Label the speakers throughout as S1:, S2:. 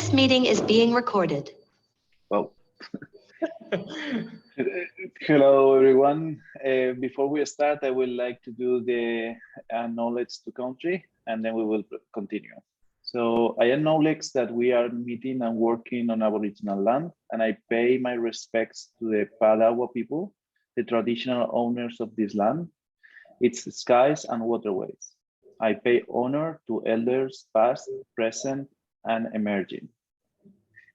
S1: This meeting is being recorded.
S2: Well, hello everyone. Before we start, I would like to do the acknowledge to country, and then we will continue. So I acknowledge that we are meeting and working on Aboriginal land, and I pay my respects to the Padawa people, the traditional owners of this land, its skies and waterways. I pay honor to elders past, present, and emerging.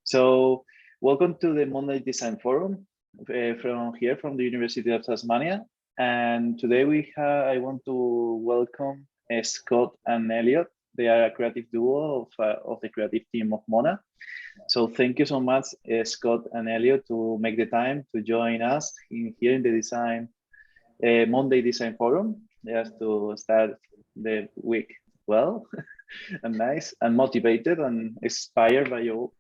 S2: So welcome to the Monday Design Forum from the University of Tasmania. And today I want to welcome Scott and Elliott. They are a creative duo of the creative team of Mona. So thank you so much, Scott and Elliott, to make the time to join us here in the Monday Design Forum, just to start the week well and nice and motivated and inspired by you.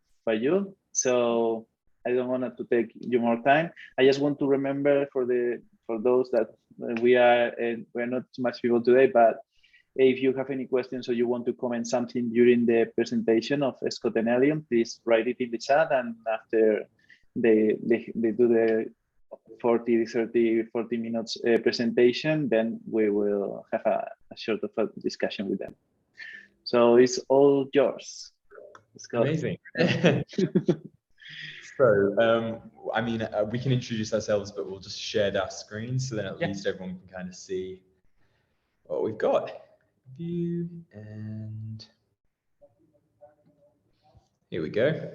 S2: So I don't want to take you more time. I just want to remember for those that we're not too much people today, but if you have any questions or you want to comment something during the presentation of Scott and Elliott, please write it in the chat, and after they do the 40 minutes presentation, then we will have a short of a discussion with them. So it's all yours. Scott.
S3: Amazing. So, I mean, we can introduce ourselves, but we'll just share that screen so then at least everyone can kind of see what we've got. View, and here we go.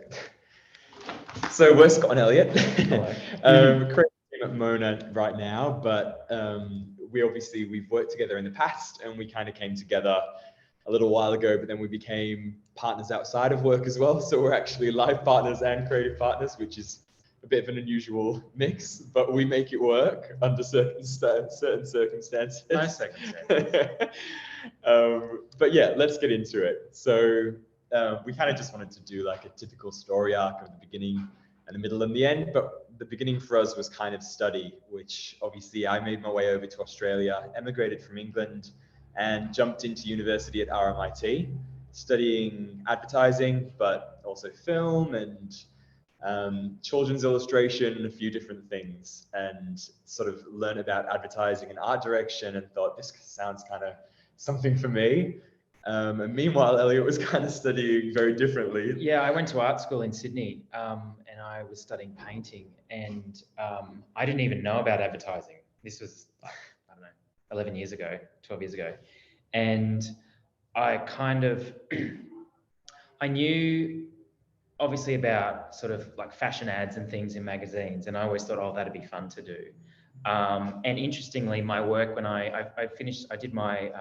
S3: So we're Scott and Elliott. Creative team at Mona right now, but we've worked together in the past, and we kind of came together a little while ago, but then we became partners outside of work as well. So we're actually life partners and creative partners, which is a bit of an unusual mix, but we make it work under certain circumstances.
S4: Nice circumstances.
S3: But yeah, let's get into it. So we kind of just wanted to do like a typical story arc of the beginning and the middle and the end, but the beginning for us was kind of study, which obviously I made my way over to Australia, emigrated from England, and jumped into university at RMIT, studying advertising, but also film and children's illustration and a few different things, and sort of learned about advertising and art direction and thought this sounds kind of something for me. And meanwhile, Elliott was kind of studying very differently.
S4: Yeah, I went to art school in Sydney and I was studying painting, and I didn't even know about advertising. This was, I don't know, 11 years ago, 12 years ago. And I kind of, I knew obviously about sort of like fashion ads and things in magazines, and I always thought, oh, that'd be fun to do. And interestingly, my work, when I finished, I did my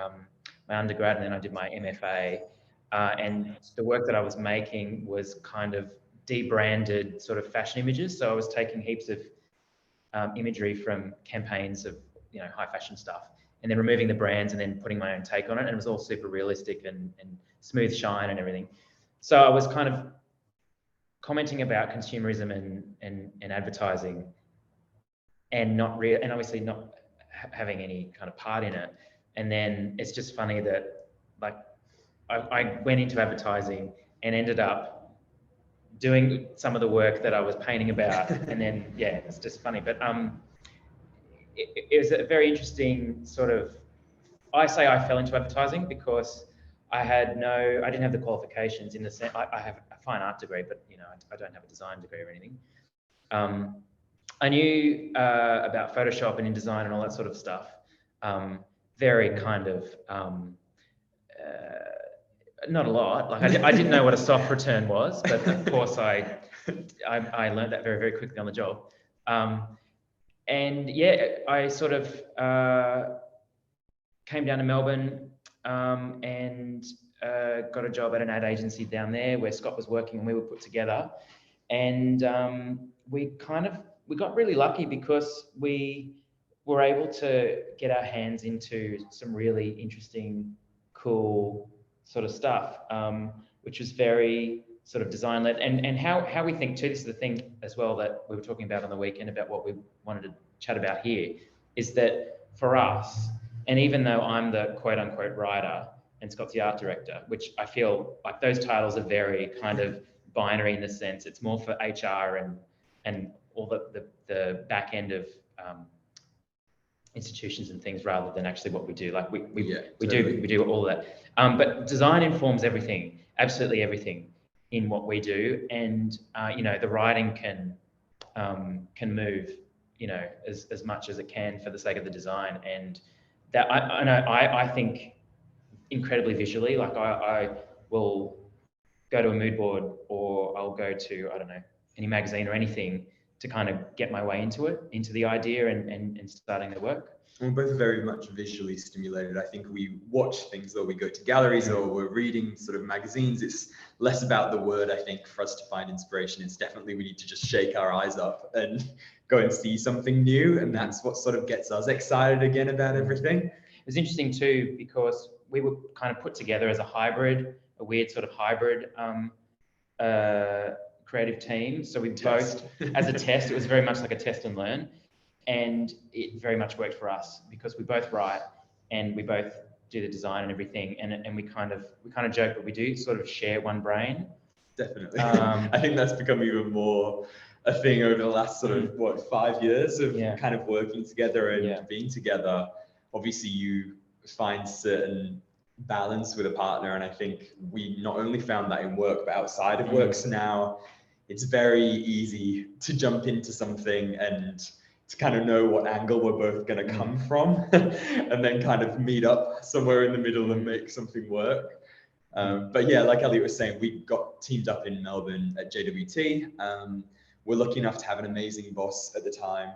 S4: undergrad and then I did my MFA, and the work that I was making was kind of debranded sort of fashion images. So I was taking heaps of imagery from campaigns of, you know, high fashion stuff, and then removing the brands and then putting my own take on it. And it was all super realistic and smooth shine and everything. So I was kind of commenting about consumerism and advertising, and obviously not having any kind of part in it. And then it's just funny that like I went into advertising and ended up doing some of the work that I was painting about. And then, yeah, it's just funny. But it was a very interesting sort of, I say I fell into advertising because I didn't have the qualifications in the sense, I have a fine art degree, but you know, I don't have a design degree or anything. I knew about Photoshop and InDesign and all that sort of stuff. Very kind of, not a lot. Like I didn't know what a soft return was, but of course I learned that very, very quickly on the job. And yeah, I sort of came down to Melbourne and got a job at an ad agency down there where Scott was working, and we were put together. And we got really lucky because we were able to get our hands into some really interesting, cool sort of stuff, which was very sort of design led, and how we think too. This is the thing as well that we were talking about on the weekend about what we wanted to chat about here, is that for us, and even though I'm the quote unquote writer and Scott's the art director, which I feel like those titles are very kind of binary in the sense. It's more for HR and all the back end of institutions and things rather than actually what we do. Like we do all that. But design informs everything, absolutely everything in what we do. And you know, the writing can move, you know, as much as it can for the sake of the design. And that I think incredibly visually. Like I will go to a mood board, or I'll go to, I don't know, any magazine or anything to kind of get my way into the idea and starting the work.
S3: We're both very much visually stimulated. I think we watch things, or we go to galleries, or we're reading sort of magazines. It's less about the word, I think, for us to find inspiration. It's definitely we need to just shake our eyes up and go and see something new. And that's what sort of gets us excited again about everything.
S4: It was interesting too, because we were kind of put together as a weird sort of hybrid creative team. So we both, as a test, it was very much like a test and learn. And it very much worked for us because we both write and we both do the design and everything. And we kind of joke, but we do sort of share one brain.
S3: Definitely. I think that's become even more a thing over the last sort of 5 years of kind of working together and being together. Obviously, you find certain balance with a partner, and I think we not only found that in work but outside of work. So now it's very easy to jump into something and to kind of know what angle we're both going to come from and then kind of meet up somewhere in the middle and make something work. But yeah, like Elliott was saying, we got teamed up in Melbourne at JWT. We're lucky enough to have an amazing boss at the time.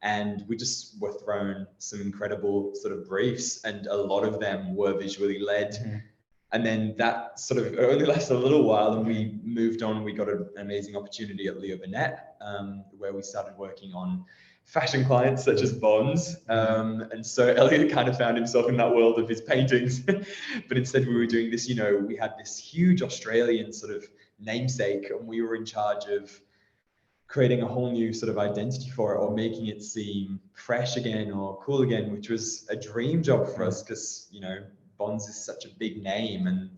S3: And we just were thrown some incredible sort of briefs, and a lot of them were visually led. And then that sort of only lasted a little while, and we moved on. We got an amazing opportunity at Leo Burnett, where we started working on fashion clients such as Bonds. And so Elliott kind of found himself in that world of his paintings. But instead we were doing this, you know, we had this huge Australian sort of namesake, and we were in charge of creating a whole new sort of identity for it, or making it seem fresh again or cool again, which was a dream job for us because, you know, Bonds is such a big name, and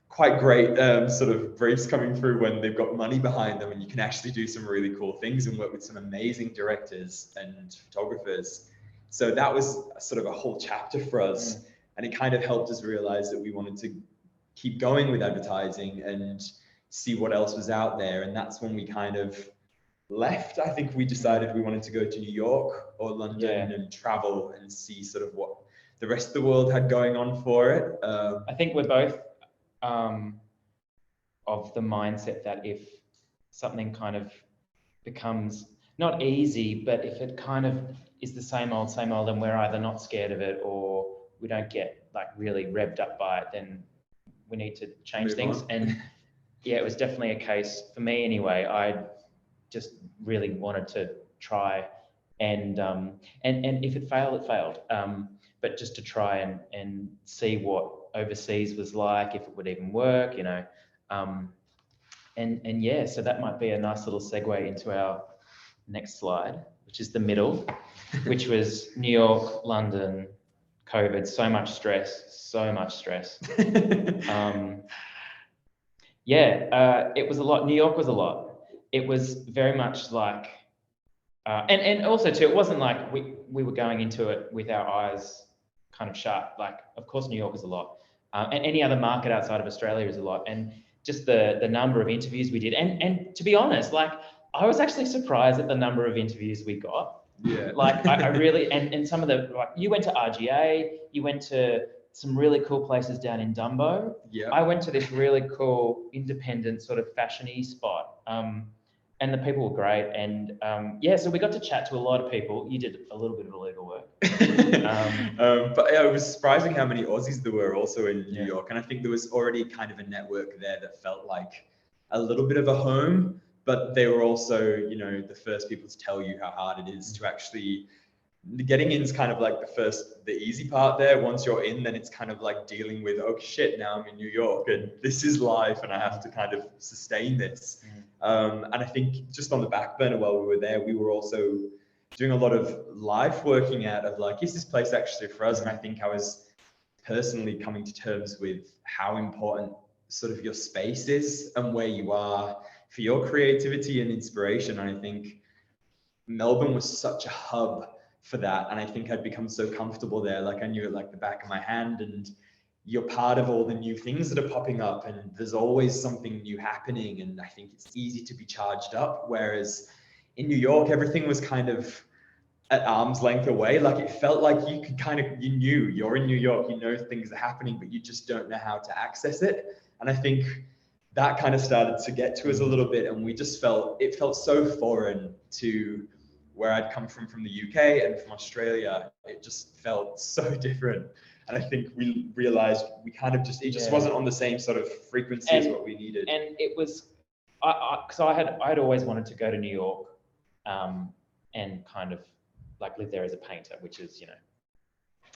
S3: quite great sort of briefs coming through when they've got money behind them and you can actually do some really cool things and work with some amazing directors and photographers. So that was sort of a whole chapter for us, and it kind of helped us realize that we wanted to keep going with advertising and see what else was out there. And that's when we kind of left. I think we decided we wanted to go to New York or London and travel and see sort of what the rest of the world had going on for it.
S4: I think we're both of the mindset that if something kind of becomes not easy, but if it kind of is the same old, then we're either not scared of it or we don't get like really revved up by it, then we need to change things. And yeah, it was definitely a case for me anyway. I just really wanted to try and if it failed, it failed. But just to try and see what overseas was like, if it would even work, you know. And yeah, so that might be a nice little segue into our next slide, which is the middle, which was New York, London, COVID, so much stress. It was a lot. New York was a lot. It was very much like, and also too, it wasn't like we were going into it with our eyes kind of shut. Like, of course, New York is a lot, and any other market outside of Australia is a lot. And just the number of interviews we did, and to be honest, like I was actually surprised at the number of interviews we got.
S3: Yeah.
S4: Like I really, and some of the, like you went to RGA, you went to some really cool places down in Dumbo.
S3: Yeah.
S4: I went to this really cool independent sort of fashion-y spot. And the people were great. And so we got to chat to a lot of people. You did a little bit of illegal work.
S3: But yeah, it was surprising how many Aussies there were also in New York. And I think there was already kind of a network there that felt like a little bit of a home, but they were also, you know, the first people to tell you how hard it is to actually, getting in is kind of like the easy part there. Once you're in, then it's kind of like dealing with, oh shit, now I'm in New York and this is life and I have to kind of sustain this. And I think just on the back burner while we were there, we were also doing a lot of life working out of like, is this place actually for us? And I think I was personally coming to terms with how important sort of your space is and where you are for your creativity and inspiration. And I think Melbourne was such a hub for that. And I think I'd become so comfortable there. Like I knew it like the back of my hand, and you're part of all the new things that are popping up, and there's always something new happening. And I think it's easy to be charged up. Whereas in New York, everything was kind of at arm's length away. Like it felt like you could kind of, you knew you're in New York, you know things are happening, but you just don't know how to access it. And I think that kind of started to get to us a little bit, and we just it felt so foreign to where I'd come from the UK and from Australia. It just felt so different. And I think we realized we kind of just, it just wasn't on the same sort of frequency as what we needed.
S4: And it was, because I'd always wanted to go to New York and kind of like live there as a painter, which is, you know,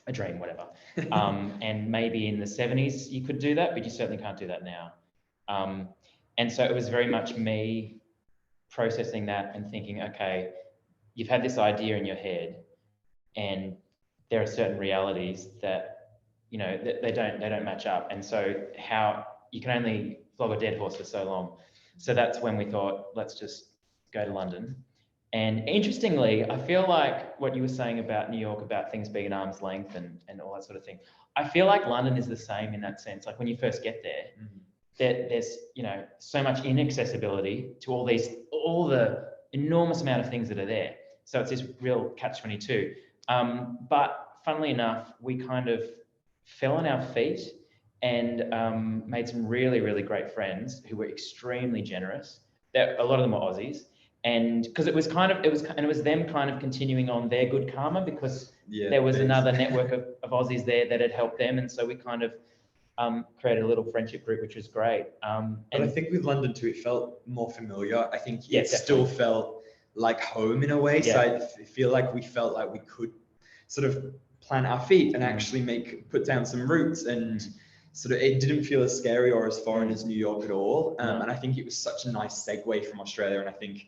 S4: a dream, whatever. And maybe in the 70s you could do that, but you certainly can't do that now. And so it was very much me processing that and thinking, okay, you've had this idea in your head, and there are certain realities that, you know, they don't match up. And so how you can only flog a dead horse for so long. So that's when we thought, let's just go to London. And interestingly, I feel like what you were saying about New York, about things being at arm's length and all that sort of thing, I feel like London is the same in that sense. Like when you first get there, there's, you know, so much inaccessibility to all the enormous amount of things that are there. So it's this real catch-22. But funnily enough, we kind of fell on our feet and made some really, really great friends who were extremely generous. A lot of them were Aussies. And because it was them kind of continuing on their good karma, because there was another network of Aussies there that had helped them. And so we kind of created a little friendship group, which was great.
S3: And I think with London too, it felt more familiar. I think it
S4: definitely
S3: still felt like home in a way.
S4: Yeah.
S3: So I feel like we felt like we could sort of plant our feet and actually put down some roots, and sort of it didn't feel as scary or as foreign as New York at all. And I think it was such a nice segue from Australia. And I think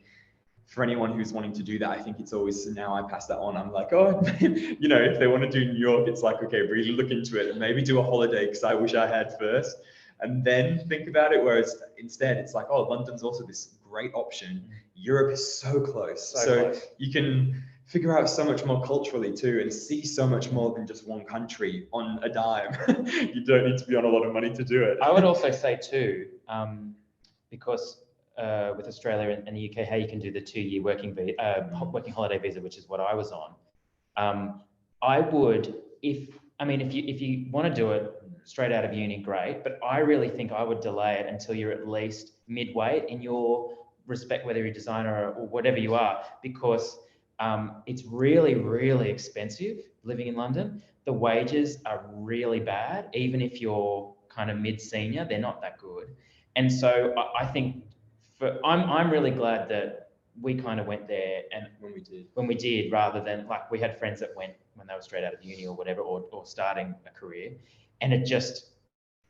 S3: for anyone who's wanting to do that, I think it's always, now I pass that on. I'm like, oh, you know, if they want to do New York, it's like, okay, really look into it and maybe do a holiday, because I wish I had first, and then think about it. Whereas instead it's like, oh, London's also this great option. Europe is so close. So you can figure out so much more culturally too, and see so much more than just one country on a dime. You don't need to be on a lot of money to do it.
S4: I would also say too, because with Australia and the UK, how you can do the 2-year working holiday visa, which is what I was on. I would, if you want to do it straight out of uni, great, but I really think I would delay it until you're at least midway in your respect, whether you're a designer or whatever you are, because it's really, really expensive living in London. The wages are really bad. Even if you're kind of mid-senior, they're not that good. And so I think I'm really glad that we kind of went there, and when we did, rather than like we had friends that went when they were straight out of uni or whatever, or starting a career. And it just,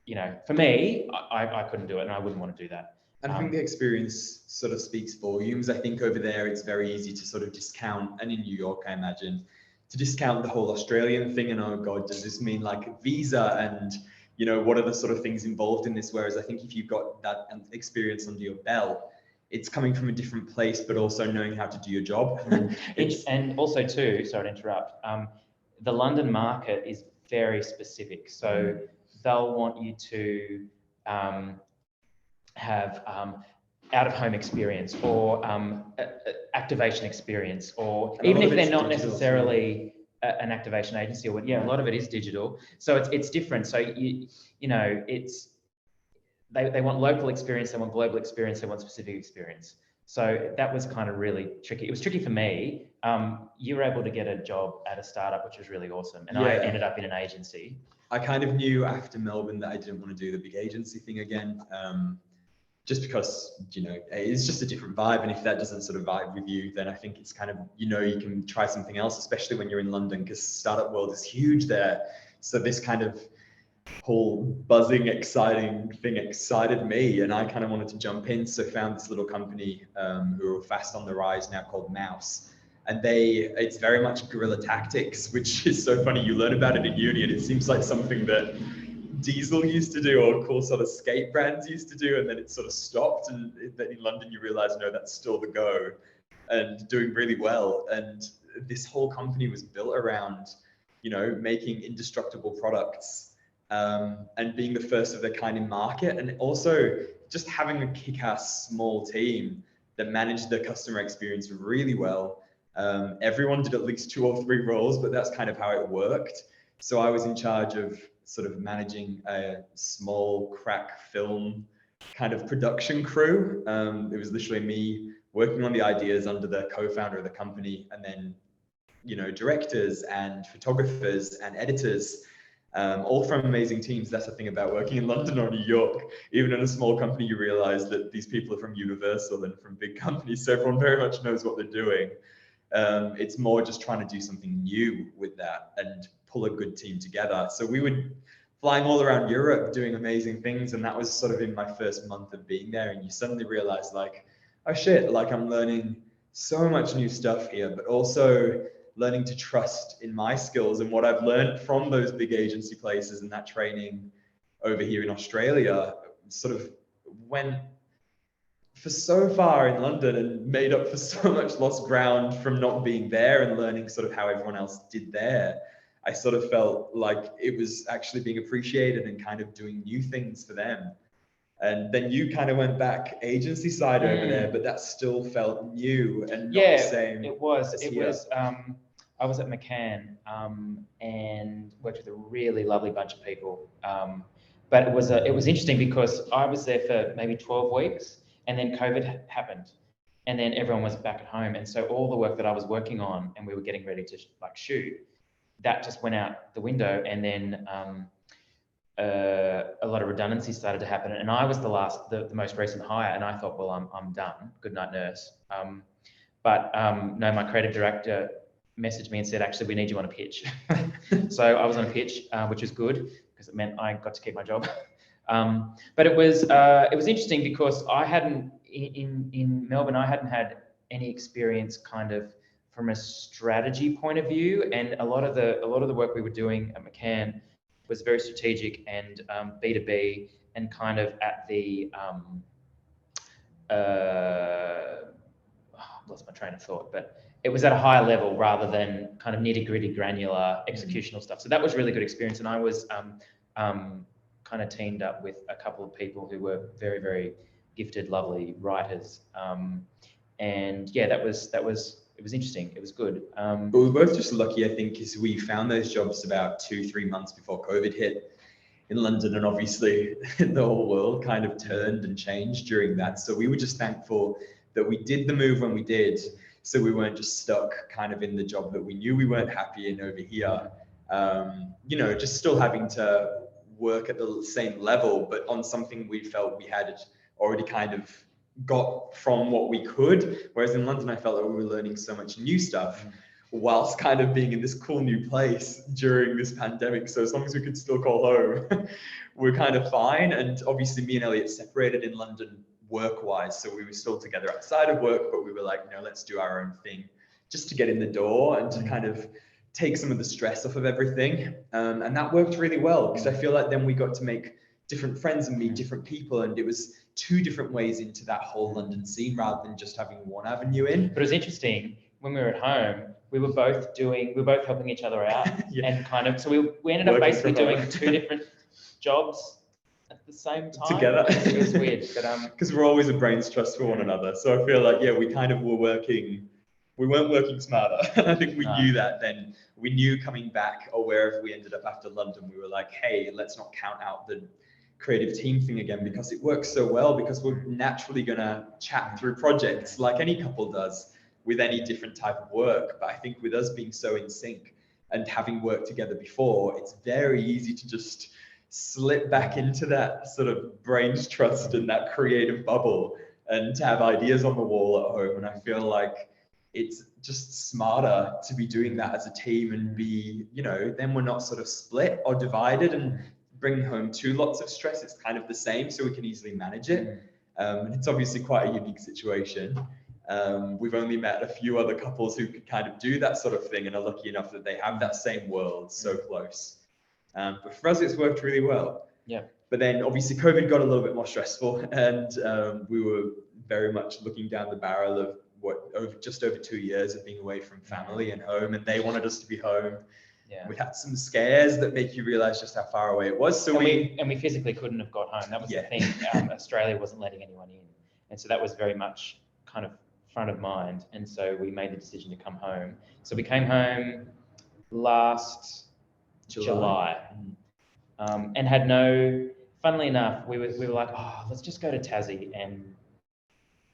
S4: you know, for me, I couldn't do it, and I wouldn't want to do that.
S3: And I think the experience sort of speaks volumes. I think over there, it's very easy to sort of discount, and in New York, I imagine, to discount the whole Australian thing. And oh God, does this mean like a visa? And, you know, what are the sort of things involved in this? Whereas I think if you've got that experience under your belt, it's coming from a different place, but also knowing how to do your job.
S4: And also too, sorry to interrupt, the London market is very specific. So they'll want you to have out-of-home experience, or activation experience, or even if they're not necessarily an activation agency, or a lot of it is digital. So it's different. So you know, it's they want local experience, they want global experience, they want specific experience. So that was kind of really tricky. It was tricky for me. You were able to get a job at a startup, which was really awesome, and I ended up in an agency.
S3: I kind of knew after Melbourne that I didn't want to do the big agency thing again. Just because, you know, it's just a different vibe. And if that doesn't sort of vibe with you, then I think it's kind of, you know, you can try something else, especially when you're in London, because startup world is huge there. So this kind of whole buzzing, exciting thing excited me, and I kind of wanted to jump in. So found this little company who are fast on the rise now, called Mouse. And it's very much guerrilla tactics, which is so funny. You learn about it in uni, and it seems like something that Diesel used to do, or cool sort of skate brands used to do, and then it sort of stopped. And then in London, you realize, no, that's still the go, and doing really well. And this whole company was built around, you know, making indestructible products, and being the first of their kind in market, and also just having a kick-ass small team that managed the customer experience really well. Everyone did at least 2 or 3 roles, but that's kind of how it worked. So I was in charge of sort of managing a small crack film kind of production crew. It was literally me working on the ideas under the co-founder of the company, and then, you know, directors and photographers and editors, all from amazing teams. That's the thing about working in London or New York. Even in a small company, you realize that these people are from Universal and from big companies, so everyone very much knows what they're doing. It's more just trying to do something new with that and pull a good team together. So we were flying all around Europe doing amazing things, and that was sort of in my first month of being there. And you suddenly realize, like, oh shit, like I'm learning so much new stuff here, but also learning to trust in my skills and what I've learned from those big agency places and that training over here in Australia sort of went for so far in London and made up for so much lost ground from not being there and learning sort of how everyone else did there. I sort of felt like it was actually being appreciated and kind of doing new things for them. And then you kind of went back agency side over there, but that still felt new and not the same.
S4: It was. I was at McCann and worked with a really lovely bunch of people. But it was interesting because I was there for maybe 12 weeks, and then COVID happened, and then everyone was back at home, and so all the work that I was working on and we were getting ready to like shoot, that just went out the window, and then a lot of redundancy started to happen, and I was the most recent hire, and I thought, well, I'm done. Good night, nurse. No, my creative director messaged me and said, actually, we need you on a pitch. So I was on a pitch, which was good because it meant I got to keep my job. But it was interesting because I hadn't in Melbourne, I hadn't had any experience kind of from a strategy point of view, and a lot of the work we were doing at McCann was very strategic and B2B and kind of at the lost my train of thought, but it was at a higher level rather than kind of nitty-gritty granular executional stuff. So that was really good experience, and I was kind of teamed up with a couple of people who were very, very gifted, lovely writers, and yeah, it was interesting. It was good.
S3: But we were both just lucky, I think, because we found those jobs about 2-3 months before COVID hit in London, and obviously the whole world kind of turned and changed during that. So we were just thankful that we did the move when we did, so we weren't just stuck kind of in the job that we knew we weren't happy in over here. You know, just still having to work at the same level, but on something we felt we had already kind of got from what we could. Whereas in London, I felt like we were learning so much new stuff whilst kind of being in this cool new place during this pandemic. So as long as we could still call home, we're kind of fine. And obviously me and Elliott separated in London work-wise, so we were still together outside of work, but we were like, no, let's do our own thing just to get in the door and to kind of take some of the stress off of everything. And that worked really well because I feel like then we got to make different friends and meet different people, and it was 2 different ways into that whole London scene rather than just having one avenue in.
S4: But it was interesting when we were at home, we were both helping each other out. And kind of, so we ended up basically doing 2 different jobs at the same time
S3: together.
S4: It was weird, but
S3: because we're always a brain's trust for one another. So I feel like, yeah, we kind of were working. We weren't working smarter. I think we knew that then. We knew coming back or wherever we ended up after London, we were like, hey, let's not count out the creative team thing again, because it works so well, because we're naturally going to chat through projects like any couple does with any different type of work. But I think with us being so in sync and having worked together before, it's very easy to just slip back into that sort of brain's trust and that creative bubble and to have ideas on the wall at home. And I feel like it's just smarter to be doing that as a team and be, you know, then we're not sort of split or divided and bring home 2 lots of stress. It's kind of the same, so we can easily manage it. It's obviously quite a unique situation. We've only met a few other couples who could kind of do that sort of thing and are lucky enough that they have that same world so close. But for us, it's worked really well.
S4: Yeah.
S3: But then obviously COVID got a little bit more stressful, and we were very much looking down the barrel of just over 2 years of being away from family and home, and they wanted us to be home.
S4: Yeah.
S3: We had some scares that make you realize just how far away it was. So
S4: we physically couldn't have got home. That was the thing. Australia wasn't letting anyone in, and so that was very much kind of front of mind. And so we made the decision to come home. So we came home last July. And had no. Funnily enough, we were like, oh, let's just go to Tassie and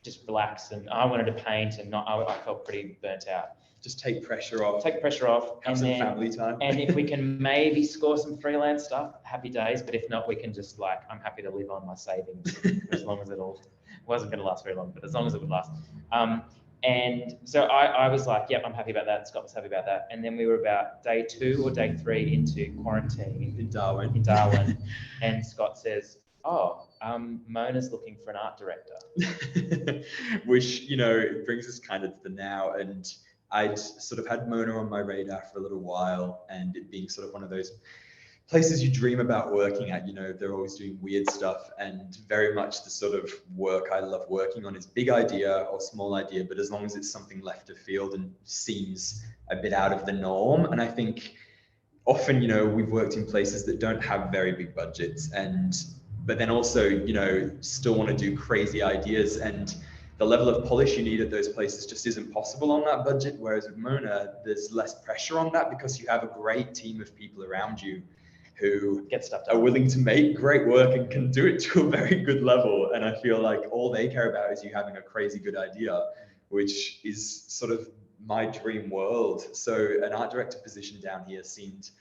S4: just relax. And I wanted to paint, and I felt pretty burnt out.
S3: Just take pressure off.
S4: Have
S3: some family time.
S4: And if we can maybe score some freelance stuff, happy days. But if not, we can just I'm happy to live on my savings as long as it wasn't going to last very long, but as long as it would last. And so I was like, yep, I'm happy about that. Scott was happy about that. And then we were about day 2 or day 3 into quarantine
S3: in Darwin.
S4: And Scott says, oh, Mona's looking for an art director.
S3: Which, it brings us kind of to the now. And I'd sort of had Mona on my radar for a little while, and it being sort of one of those places you dream about working at. They're always doing weird stuff, and very much the sort of work I love working on is big idea or small idea, but as long as it's something left of field and seems a bit out of the norm. And I think often, we've worked in places that don't have very big budgets, but then also, still want to do crazy ideas, and the level of polish you need at those places just isn't possible on that budget. Whereas with Mona, there's less pressure on that because you have a great team of people around you who
S4: get stuff done,
S3: are willing to make great work and can do it to a very good level. And I feel like all they care about is you having a crazy good idea, which is sort of my dream world. So an art director position down here seemed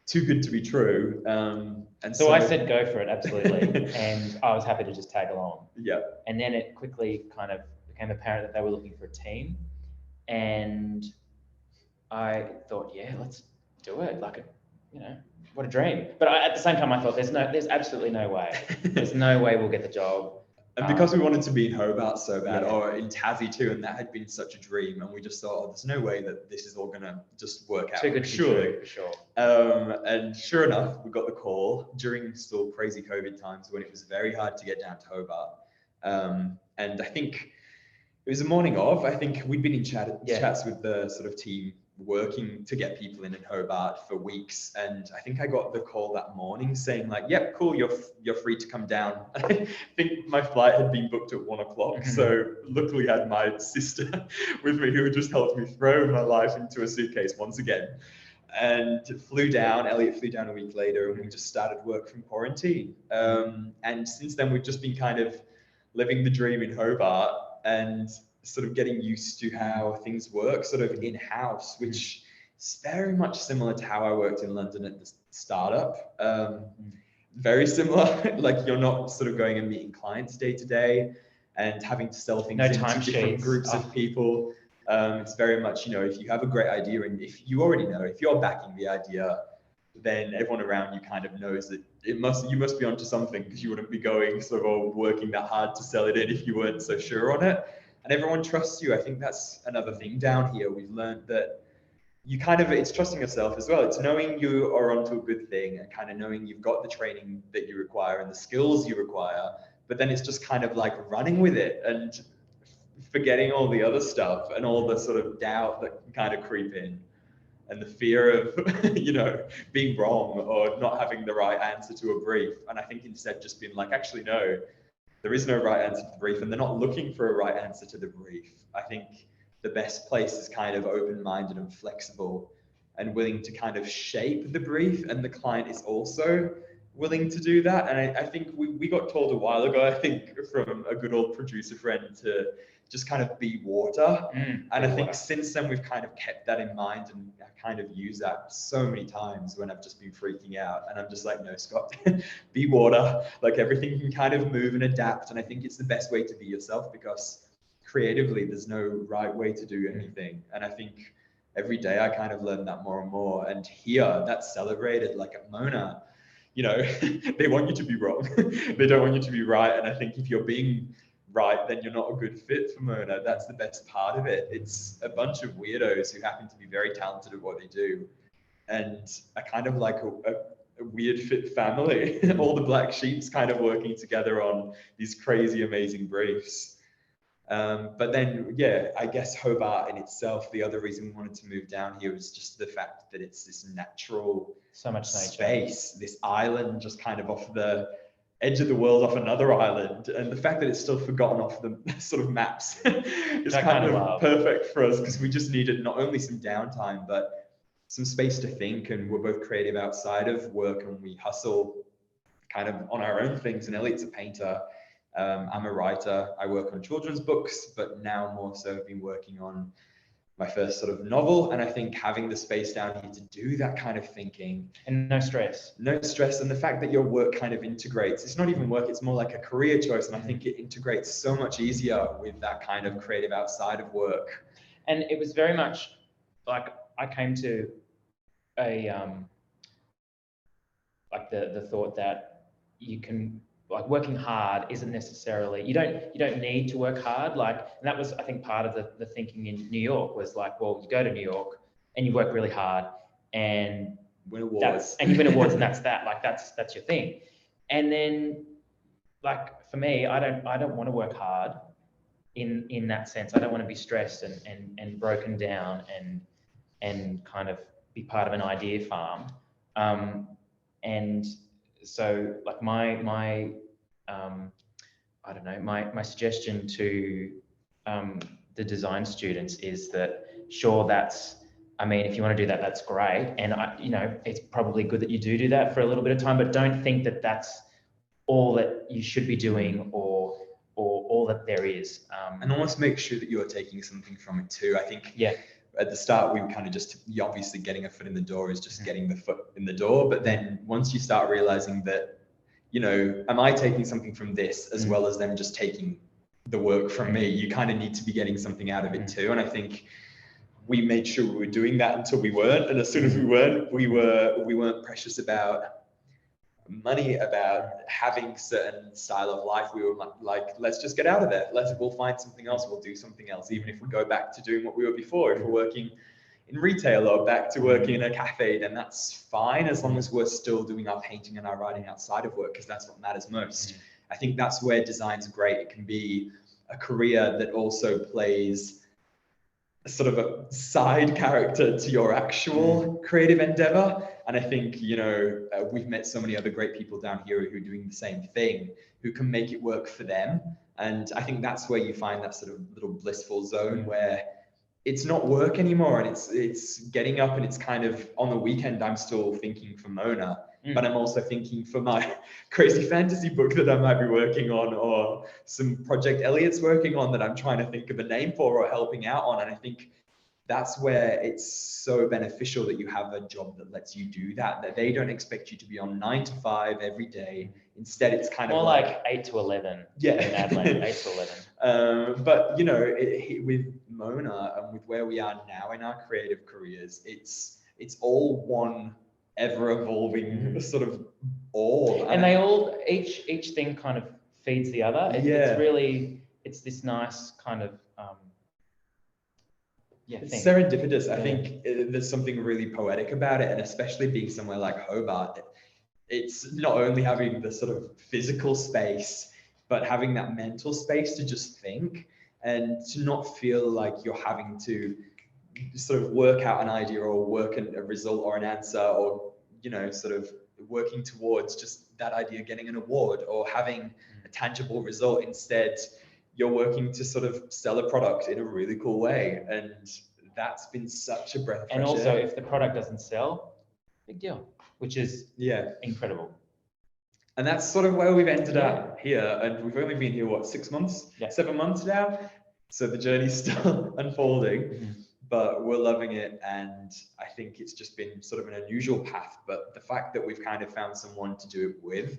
S3: too good to be true. And
S4: so I said, go for it, absolutely. And I was happy to just tag along.
S3: Yeah.
S4: And then it quickly kind of became apparent that they were looking for a team. And I thought, yeah, let's do it. What a dream. But at the same time, I thought there's absolutely no way. There's no way we'll get the job.
S3: And because we wanted to be in Hobart so bad, or in Tassie too, and that had been such a dream, and we just thought, there's no way that this is all gonna just work out.
S4: Too good to be true, for sure.
S3: And sure enough, we got the call during still crazy COVID times when it was very hard to get down to Hobart. And I think it was the morning of. I think we'd been in chats with the sort of team working to get people in Hobart for weeks, and I think I got the call that morning saying like, yep, cool, you're free to come down. I think my flight had been booked at 1 o'clock, so luckily I had my sister with me who just helped me throw my life into a suitcase once again, and flew down. Elliott flew down a week later, and we just started work from quarantine. And since then we've just been kind of living the dream in Hobart and sort of getting used to how things work sort of in-house, which is very much similar to how I worked in London at the startup. Very similar, like you're not sort of going and meeting clients day to day and having to sell things into different groups of people. It's very much, if you have a great idea, and if you already know, if you're backing the idea, then everyone around you kind of knows that you must be onto something, because you wouldn't be going sort of working that hard to sell it in if you weren't so sure on it. And everyone trusts you. I think that's another thing down here. We've learned that it's trusting yourself as well. It's knowing you are onto a good thing and kind of knowing you've got the training that you require and the skills you require, but then it's just kind of like running with it and forgetting all the other stuff and all the sort of doubt that can kind of creep in, and the fear of, being wrong or not having the right answer to a brief. And I think instead just being like, actually, no, there is no right answer to the brief, and they're not looking for a right answer to the brief. I think the best place is kind of open-minded and flexible and willing to kind of shape the brief, and the client is also willing to do that. And I think we got told a while ago, I think from a good old producer friend, to just kind of be water. And I think since then we've kind of kept that in mind, and I kind of use that so many times when I've just been freaking out, and I'm just like, no, Scott, be water. Like everything can kind of move and adapt. And I think it's the best way to be yourself, because creatively there's no right way to do anything. And I think every day I kind of learn that more and more. And here that's celebrated. Like at Mona, they want you to be wrong. They don't want you to be right. And I think if you're being right, then you're not a good fit for Mona. That's the best part of it. It's a bunch of weirdos who happen to be very talented at what they do, and are kind of like weird fit family, all the black sheeps kind of working together on these crazy, amazing briefs. But then, yeah, I guess Hobart in itself, the other reason we wanted to move down here was just the fact that it's this natural
S4: So much nature.
S3: space, this island just kind of off the edge of the world, off another island, and the fact that it's still forgotten off the sort of maps is kind of perfect for us, because we just needed not only some downtime but some space to think. And we're both creative outside of work, and we hustle kind of on our own things. And Elliott's a painter, I'm a writer, I work on children's books, but now more so I've been working on my first sort of novel. And I think having the space down here to do that kind of thinking,
S4: and no stress,
S3: and the fact that your work kind of integrates, it's not even work, it's more like a career choice. And I think it integrates so much easier with that kind of creative outside of work.
S4: And it was very much like I came to a like the thought that you can, like, working hard isn't necessarily, you don't need to work hard, like, and that was, I think, part of the thinking in New York was like, well, you go to New York and you work really hard and
S3: win awards,
S4: you win awards, and that's your thing. And then, like, for me, I don't want to work hard in that sense. I don't want to be stressed and broken down and kind of be part of an idea farm. And so, like, my I don't know, my suggestion to the design students is that, sure, I mean, if you want to do that, that's great. And it's probably good that you do that for a little bit of time, but don't think that that's all that you should be doing or all that there is.
S3: And almost make sure that you're taking something from it too. I think,
S4: yeah,
S3: at the start, we kind of just, obviously getting a foot in the door is just getting the foot in the door. But then once you start realizing that, am I taking something from this as well as them just taking the work from me, you kind of need to be getting something out of it too. And I think we made sure we were doing that until we weren't. And as soon as we weren't, we weren't precious about money, about having certain style of life. We were like, let's just get out of there. We'll find something else. We'll do something else. Even if we go back to doing what we were before, if we're working in retail or back to working in a cafe, then that's fine, as long as we're still doing our painting and our writing outside of work, because that's what matters most. I think that's where design's great. It can be a career that also plays sort of a side character to your actual creative endeavor. And I think, we've met so many other great people down here who are doing the same thing, who can make it work for them. And I think that's where you find that sort of little blissful zone where it's not work anymore, and it's getting up, and it's kind of, on the weekend, I'm still thinking for Mona, but I'm also thinking for my crazy fantasy book that I might be working on, or some project Elliott's working on that I'm trying to think of a name for or helping out on. And I think that's where it's so beneficial that you have a job that lets you do that they don't expect you to be on 9 to 5 every day. Instead, it's kind of
S4: more like 8 to 11.
S3: Yeah.
S4: In Adelaide, 8 to 11.
S3: But with Mona and with where we are now in our creative careers, it's all one ever-evolving sort of orb.
S4: And they all, each thing kind of feeds the other. It's really, it's this nice kind of
S3: it's serendipitous. I think there's something really poetic about it, and especially being somewhere like Hobart, it's not only having the sort of physical space, but having that mental space to just think and to not feel like you're having to sort of work out an idea or work a result or an answer, or sort of working towards just that idea getting an award or having a tangible result. Instead, you're working to sort of sell a product in a really cool way. And that's been such a breath of fresh
S4: air. And also,
S3: air.
S4: if the product doesn't sell, big deal, which is incredible.
S3: And that's sort of where we've ended up here. And we've only been here, 6 months, 7 months now. So the journey's still unfolding, but we're loving it. And I think it's just been sort of an unusual path, but the fact that we've kind of found someone to do it with,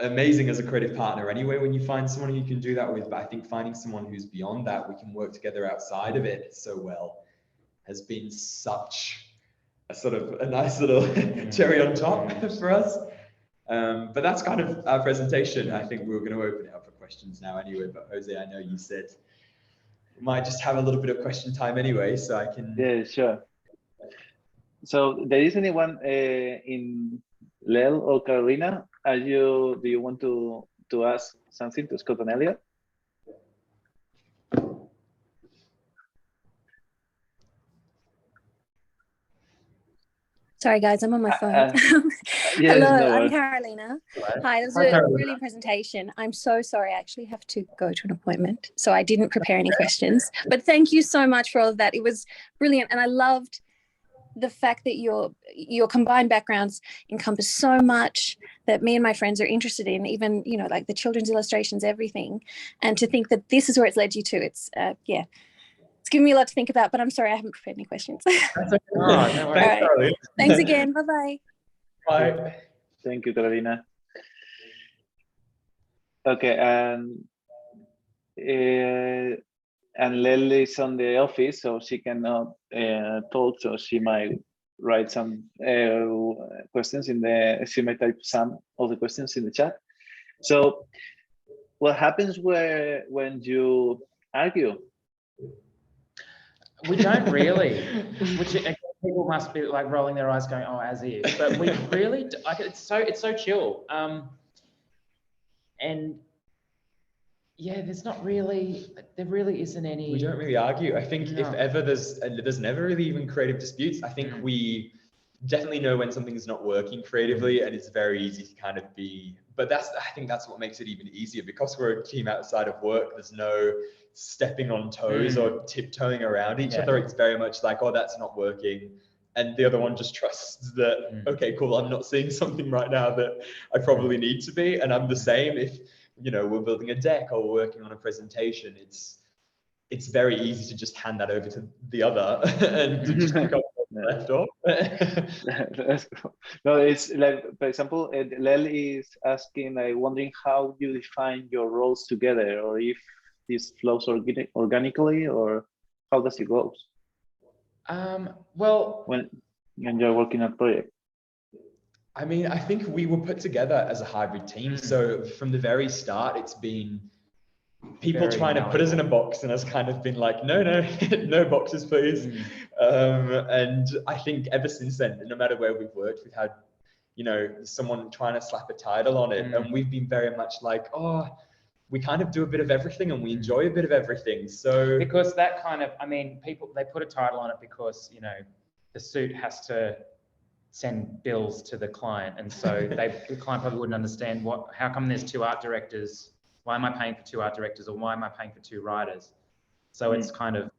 S3: amazing as a creative partner anyway, when you find someone who you can do that with. But I think finding someone who's beyond that, we can work together outside of it so well, has been such a sort of a nice little cherry on top for us. But that's kind of our presentation. I think we were going to open it up for questions now anyway, but Jose, I know you said we might just have a little bit of question time anyway, so I can...
S2: Yeah, sure. So there is anyone in Lel or Carolina? Do you want to ask something to Scott and Elliott?
S5: Sorry, guys, I'm on my phone.
S2: Yes,
S5: Hello,
S2: no
S5: I'm
S2: worries.
S5: Carolina. Hi, it was
S3: Hi,
S5: a
S3: Carolina.
S5: brilliant presentation. I'm so sorry. I actually have to go to an appointment, so I didn't prepare any questions. But thank you so much for all of that. It was brilliant, and I loved the fact that your combined backgrounds encompass so much that me and my friends are interested in, even, you know, like the children's illustrations, everything. And to think that this is where it's led you to, it's, yeah, it's given me a lot to think about, but I'm sorry, I haven't prepared any questions.
S3: That's okay.
S4: Oh, no
S3: Thanks,
S4: worries.
S5: Alright.
S3: Carolina.
S5: Thanks again. Bye-bye.
S3: Bye.
S2: Thank you, Carolina. Okay, and Lely is on the office, so she cannot talk, so she might write some questions she might type some of the questions in the chat. So what happens when you argue?
S4: We don't really, which again, people must be like rolling their eyes going, oh, as if, but we really, like, it's so chill. And yeah, there really isn't any.
S3: We don't really argue. I think if
S4: No.
S3: ever there's never really even creative disputes. I think we definitely know when something's not working creatively, and it's very easy to kind of be, but I think that's what makes it even easier, because we're a team outside of work. There's no stepping on toes or tiptoeing around each other. It's very much like, oh, that's not working. And the other one just trusts that, okay, cool, I'm not seeing something right now that I probably need to be. And I'm the same if, you know, we're building a deck or we're working on a presentation. It's very easy to just hand that over to the other and to just pick up left off.
S2: No, it's like, for example, Lel is asking, wondering how you define your roles together, or if this flows organically, or how does it go?
S4: Well,
S2: when you're working on a project.
S3: I mean, I think we were put together as a hybrid team. So from the very start, it's been people trying to put us in a box, and us kind of been like, no, no boxes, please. And I think ever since then, no matter where we've worked, we've had, you know, someone trying to slap a title on it. And we've been very much like, oh, we kind of do a bit of everything and we enjoy a bit of everything. So
S4: because that kind of, I mean, people, they put a title on it because, you know, the suit has to send bills to the client. And so the client probably wouldn't understand how come there's two art directors? Why am I paying for two art directors, or why am I paying for two writers? So it's kind of,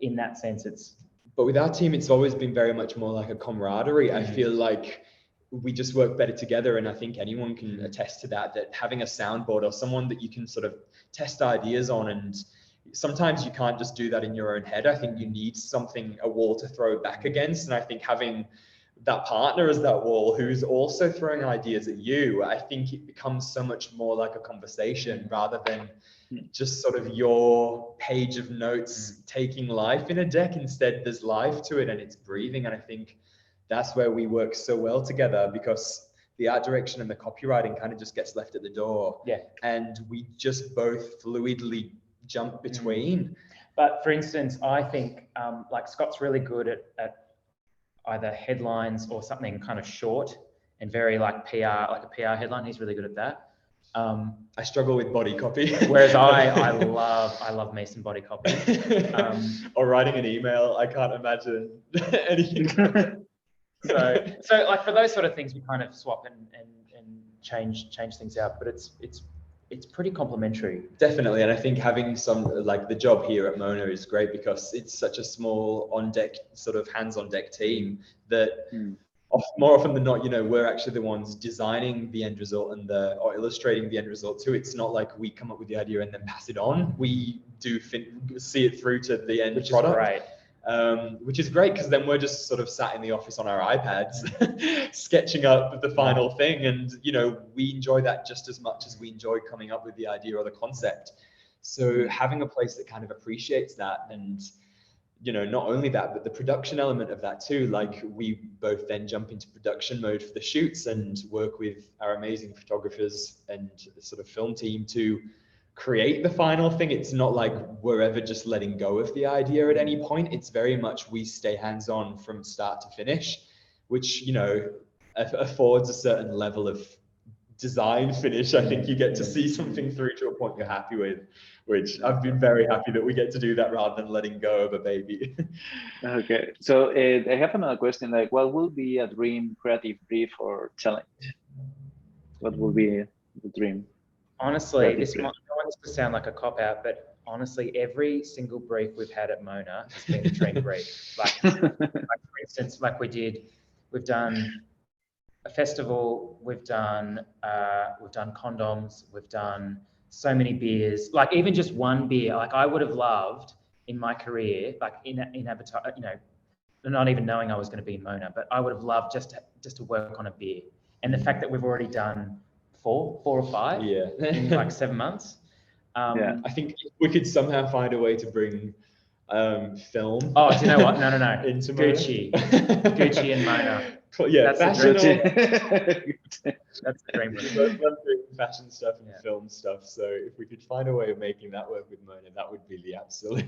S4: in that sense, it's.
S3: But with our team, it's always been very much more like a camaraderie. I feel like we just work better together. And I think anyone can attest to that having a soundboard or someone that you can sort of test ideas on, and sometimes you can't just do that in your own head. I think you need a wall to throw back against. And I think having that partner as that wall who's also throwing ideas at you, I think it becomes so much more like a conversation rather than just sort of your page of notes taking life in a deck. Instead, there's life to it and it's breathing. And I think that's where we work so well together, because the art direction and the copywriting kind of just gets left at the door.
S4: Yeah.
S3: And we just both fluidly jump between.
S4: But for instance, I think like Scott's really good at either headlines or something kind of short and very like PR, like a PR headline. He's really good at that.
S3: I struggle with body copy.
S4: Whereas I love me some body copy.
S3: Or writing an email, I can't imagine anything.
S4: So like for those sort of things, we kind of swap and change things out. But it's pretty complementary.
S3: Definitely, and I think having some, like the job here at Mona is great because it's such a small on deck, sort of hands on deck team that more often than not, you know, we're actually the ones designing the end result or illustrating the end result too. It's not like we come up with the idea and then pass it on. We do see it through to the end product.
S4: Is great.
S3: Which is great because then we're just sort of sat in the office on our iPads sketching up the final thing, and you know, we enjoy that just as much as we enjoy coming up with the idea or the concept. So having a place that kind of appreciates that, and you know, not only that, but the production element of that too. Like we both then jump into production mode for the shoots and work with our amazing photographers and sort of film team to create the final thing. It's not like we're ever just letting go of the idea at any point. It's very much we stay hands-on from start to finish, which, you know, affords a certain level of design finish. I think you get to see something through to a point you're happy with, which I've been very happy that we get to do that rather than letting go of a baby.
S2: Okay, so I have another question, like what will be a dream creative brief or challenge? What will be the dream?
S4: Honestly, this might, I want this to sound like a cop-out, but honestly, every single brief we've had at Mona has been a dream brief. Like for instance, like we've done a festival, we've done condoms, we've done so many beers. Like even just one beer, like I would have loved in my career, like in advertising, you know, not even knowing I was going to be in Mona, but I would have loved just to work on a beer. And the fact that we've already done four or five in like 7 months.
S3: I think if we could somehow find a way to bring film.
S4: Oh, do you know what? No.
S3: Into
S4: Gucci and Mona.
S3: Yeah,
S4: that's
S3: fashion.
S4: That's the dream.
S3: Fashion stuff and film stuff. So if we could find a way of making that work with Mona, that would be the absolute.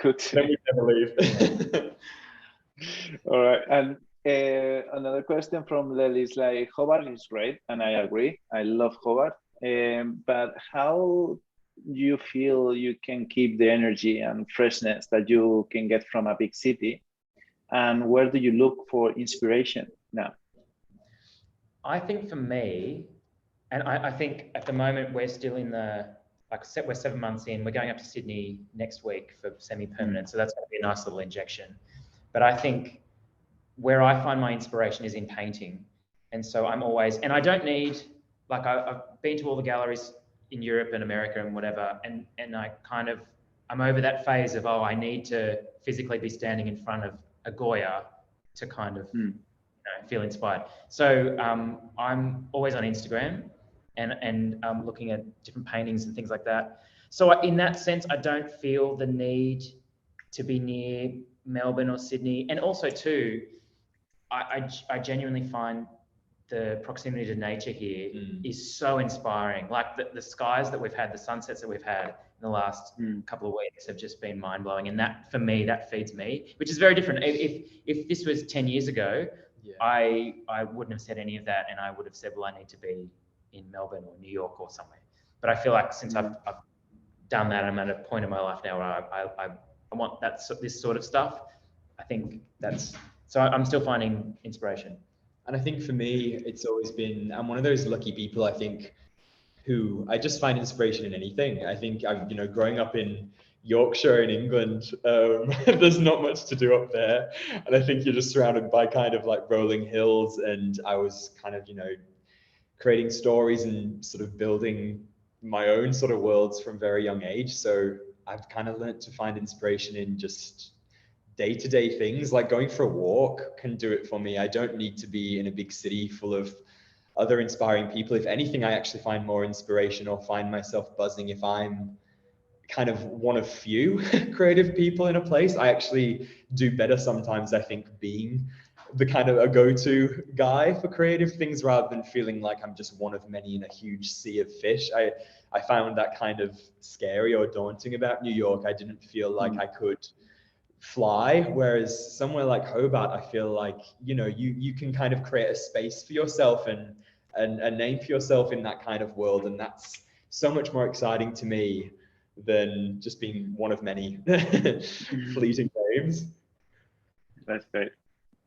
S2: Good.
S3: Then we'd never leave.
S2: All right, and another question from Lely is like, Hobart is great, and I agree. I love Hobart, but how do you feel you can keep the energy and freshness that you can get from a big city? And where do you look for inspiration now?
S4: I think for me, and I think at the moment we're still in the, like we're 7 months in, we're going up to Sydney next week for semi-permanent. So that's going to be a nice little injection. But I think where I find my inspiration is in painting. And so I'm always, and I don't need, like I've been to all the galleries in Europe and America and whatever. And I'm over that phase of, I need to physically be standing in front of a Goya to kind of feel inspired. So I'm always on Instagram and looking at different paintings and things like that. So in that sense, I don't feel the need to be near Melbourne or Sydney. And also too, I genuinely find the proximity to nature here is so inspiring. Like the skies that we've had, the sunsets that we've had in the last couple of weeks have just been mind blowing. And that, for me, that feeds me, which is very different. If this was 10 years ago, I wouldn't have said any of that. And I would have said, well, I need to be in Melbourne or New York or somewhere. But I feel like since I've done that, I'm at a point in my life now where I want this sort of stuff. I think so I'm still finding inspiration.
S3: And I think for me, it's always been, I'm one of those lucky people, I think, who I just find inspiration in anything. I think growing up in Yorkshire in England, there's not much to do up there. And I think you're just surrounded by kind of like rolling hills. And I was kind of, creating stories and sort of building my own sort of worlds from very young age. So I've kind of learned to find inspiration in just day-to-day things, like going for a walk can do it for me. I don't need to be in a big city full of other inspiring people. If anything, I actually find more inspiration or find myself buzzing if I'm kind of one of few creative people in a place. I actually do better sometimes, I think, being the kind of a go-to guy for creative things rather than feeling like I'm just one of many in a huge sea of fish. I found that kind of scary or daunting about New York. I didn't feel like I could fly, whereas somewhere like Hobart, I feel like you can kind of create a space for yourself and a name for yourself in that kind of world, and that's so much more exciting to me than just being one of many fleeting names.
S2: That's great.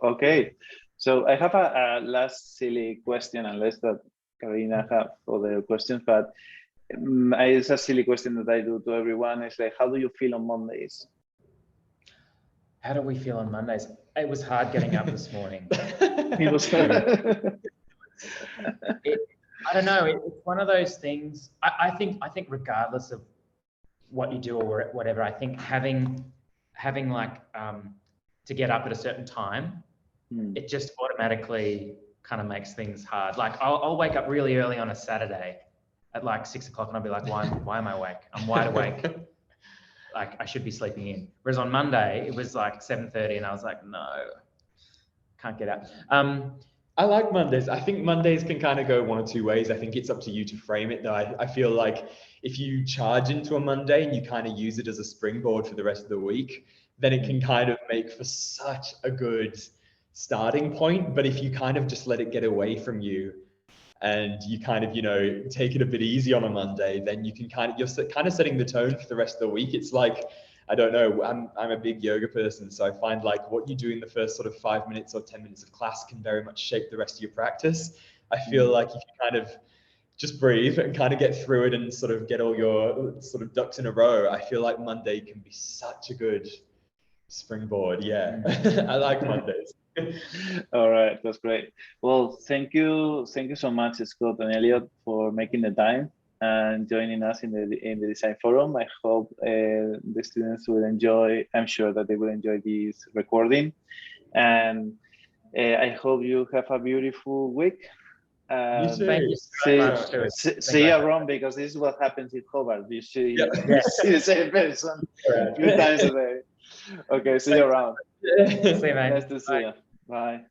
S2: Okay, so I have a last silly question, unless that Karina have other questions, but it's a silly question that I do to everyone. It's like, how do you feel on Mondays?
S4: How do we feel on Mondays? It was hard getting up this morning.
S2: It was
S4: I don't know. It's one of those things. I think regardless of what you do or whatever, I think having like to get up at a certain time, it just automatically kind of makes things hard. Like I'll wake up really early on a Saturday at like 6 o'clock, and I'll be like, why am I awake? I'm wide awake. Like I should be sleeping in. Whereas on Monday, it was like 7:30 and I was like, no, can't get up.
S3: I like Mondays. I think Mondays can kind of go one or two ways. I think it's up to you to frame it, though. I feel like if you charge into a Monday and you kind of use it as a springboard for the rest of the week, then it can kind of make for such a good starting point. But if you kind of just let it get away from you and you kind of, you know, take it a bit easy on a Monday, then you can you're kind of setting the tone for the rest of the week. It's like, I don't know, I'm a big yoga person, so I find like what you do in the first sort of 5 minutes or 10 minutes of class can very much shape the rest of your practice. I feel like if you kind of just breathe and kind of get through it and sort of get all your sort of ducks in a row, I feel like Monday can be such a good springboard. Yeah, I like Mondays.
S2: All right, that's great. Well, thank you so much, Scott and Elliott, for making the time and joining us in the design forum. I hope the students will enjoy. I'm sure that they will enjoy this recording, and I hope you have a beautiful week.
S3: You too.
S4: Thank you so much.
S2: See you around, because this is what happens in Hobart. You see, you see the same person a few times a day. Okay, see you around.
S4: See you, mate.
S2: Nice to see you. Bye.